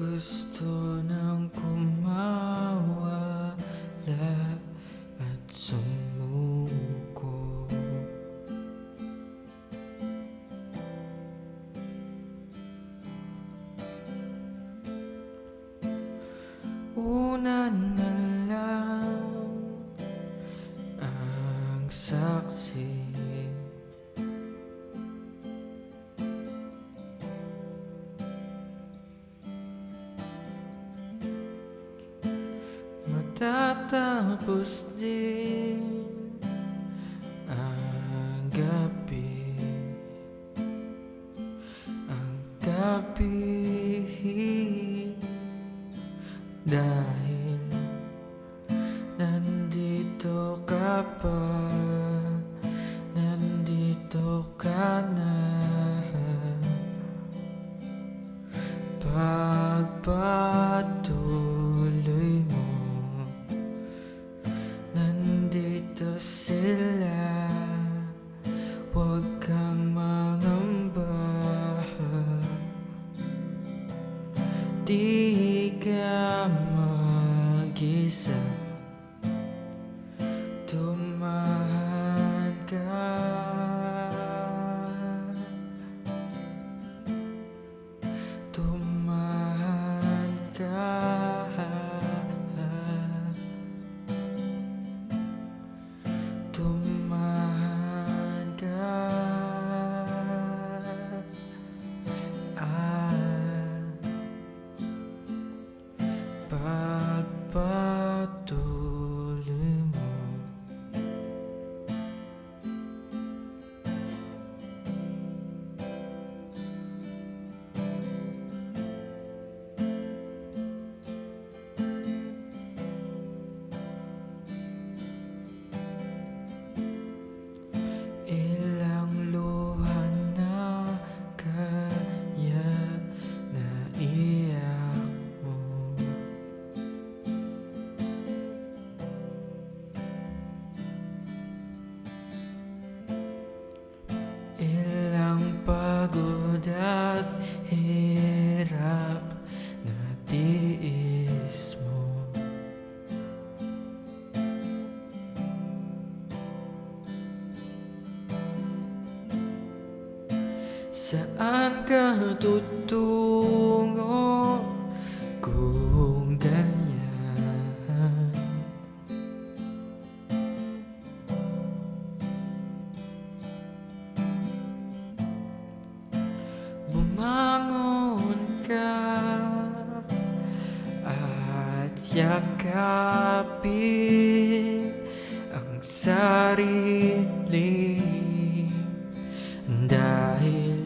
Gusto nang kumawala at sumuko. Una na lang ang saksi, matatapos din ang gabi, dahil nandito ka pa, nandito ka na. Pagpatuloy mo, nandito sila, huwag kang mangamba. Di ka mag-isa, tumahan ka. Tumahan ka. Tumahan ka. Pagpatuloy mo, ilang luha na kaya naiyak mo. Ilang pagod at hirap na tiis mo. Saan ka tutungo kung ganyan? Bumangon ka at yakapin ang sarili, dahil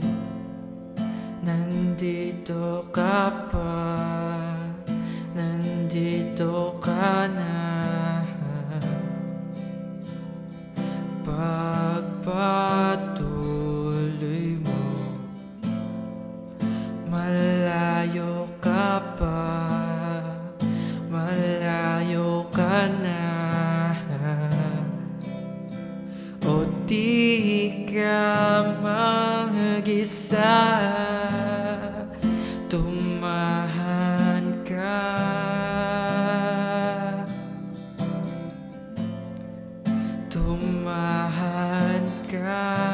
nandito ka pa, nandito ka na. Pagpatuloy mo, malayo ka pa, malayo ka na. O di ka mag-isa, tumahan ka. Tumahan ka.